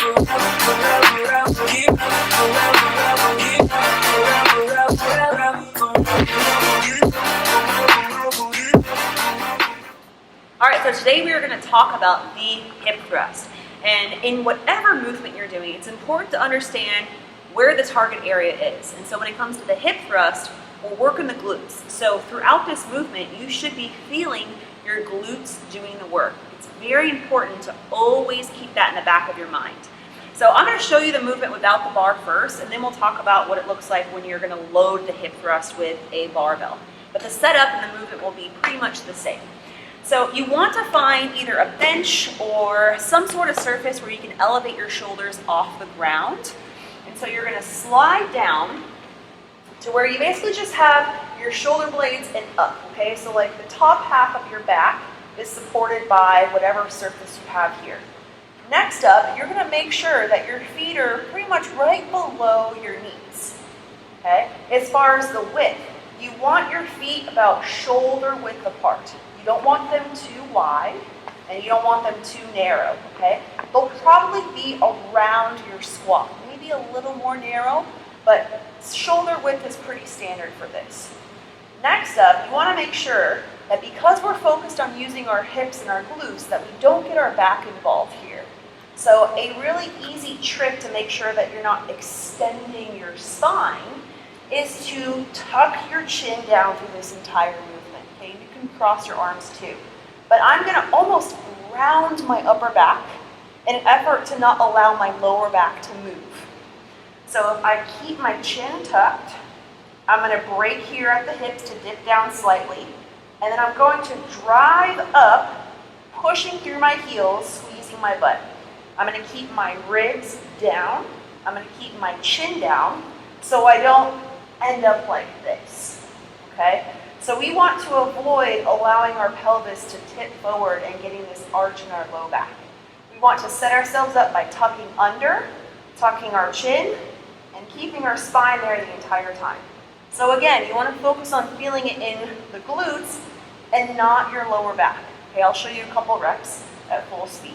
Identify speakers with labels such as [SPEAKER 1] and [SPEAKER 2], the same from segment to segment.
[SPEAKER 1] All right, so today we are going to talk about the hip thrust. And in whatever movement you're doing, it's important to understand where the target area is. And so when it comes to the hip thrust, we're working the glutes. So throughout this movement, you should be feeling your glutes doing the work. It's very important to always keep that in the back of your mind. So I'm going to show you the movement without the bar first, and then we'll talk about what it looks like when you're going to load the hip thrust with a barbell. But the setup and the movement will be pretty much the same. So you want to find either a bench or some sort of surface where you can elevate your shoulders off the ground. And so you're going to slide down to where you basically just have your shoulder blades and up, okay? So like the top half of your back is supported by whatever surface you have here. Next up, you're going to make sure that your feet are pretty much right below your knees, okay? As far as the width, you want your feet about shoulder width apart. You don't want them too wide, and you don't want them too narrow, okay? They'll probably be around your squat, maybe a little more narrow, but shoulder width is pretty standard for this. Next up, you want to make sure that because we're focused on using our hips and our glutes, that we don't get our back involved here. So a really easy trick to make sure that you're not extending your spine is to tuck your chin down through this entire movement. Okay, you can cross your arms too. But I'm going to almost round my upper back in an effort to not allow my lower back to move. So if I keep my chin tucked, I'm going to break here at the hips to dip down slightly. And then I'm going to drive up, pushing through my heels, squeezing my butt. I'm going to keep my ribs down. I'm going to keep my chin down so I don't end up like this. Okay? So we want to avoid allowing our pelvis to tip forward and getting this arch in our low back. We want to set ourselves up by tucking under, tucking our chin, and keeping our spine there the entire time. So again, you want to focus on feeling it in the glutes and not your lower back. Okay, I'll show you a couple reps at full speed.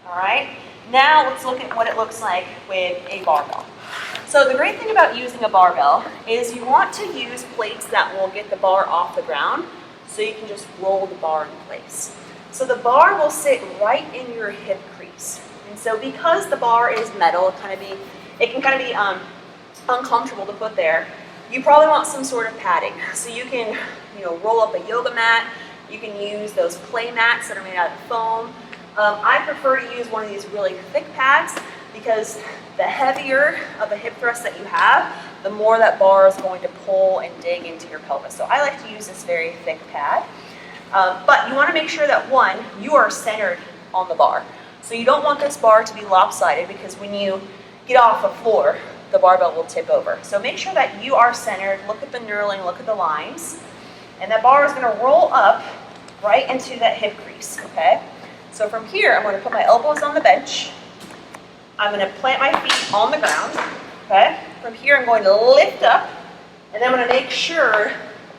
[SPEAKER 1] All right, now let's look at what it looks like with a barbell. So the great thing about using a barbell is you want to use plates that will get the bar off the ground so you can just roll the bar in place. So the bar will sit right in your hip crease. And so because the bar is metal, it can kind of be uncomfortable to put there. You probably want some sort of padding. So you can, roll up a yoga mat. You can use those play mats that are made out of foam. I prefer to use one of these really thick pads because the heavier of a hip thrust that you have, the more that bar is going to pull and dig into your pelvis. So I like to use this very thick pad. But you want to make sure that, one, you are centered on the bar. So you don't want this bar to be lopsided because when you get off the floor, the barbell will tip over. So make sure that you are centered. Look at the knurling, look at the lines. And that bar is going to roll up right into that hip crease, okay? So from here, I'm going to put my elbows on the bench. I'm going to plant my feet on the ground, okay? From here, I'm going to lift up, and then I'm going to make sure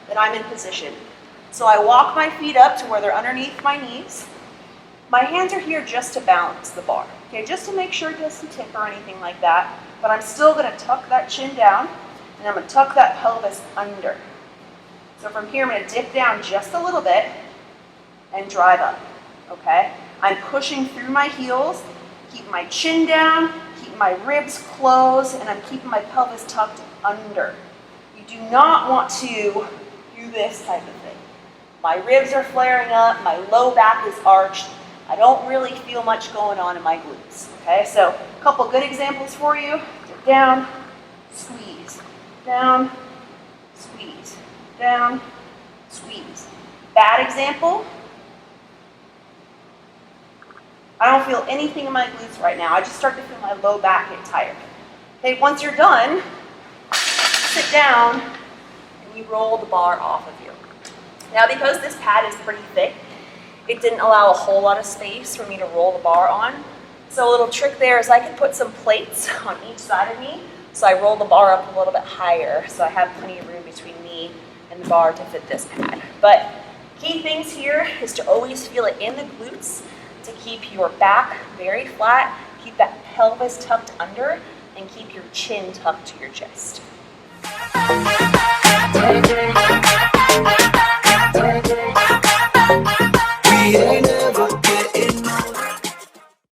[SPEAKER 1] that I'm in position. So I walk my feet up to where they're underneath my knees. My hands are here just to balance the bar, okay? Just to make sure it doesn't tip or anything like that. But I'm still going to tuck that chin down, and I'm going to tuck that pelvis under. So from here, I'm going to dip down just a little bit and drive up, okay? I'm pushing through my heels, keep my chin down, keep my ribs closed, and I'm keeping my pelvis tucked under. You do not want to do this type of thing. My ribs are flaring up, my low back is arched. I don't really feel much going on in my glutes, okay? So a couple good examples for you. Dip down, squeeze, down, squeeze, down, squeeze. Bad example. I don't feel anything in my glutes right now. I just start to feel my low back get tired. Okay, once you're done, sit down and you roll the bar off of you. Now because this pad is pretty thick, it didn't allow a whole lot of space for me to roll the bar on. So a little trick there is I can put some plates on each side of me. So I roll the bar up a little bit higher so I have plenty of room between me and the bar to fit this pad. But key things here is to always feel it in the glutes, to keep your back very flat, keep that pelvis tucked under, and keep your chin tucked to your chest.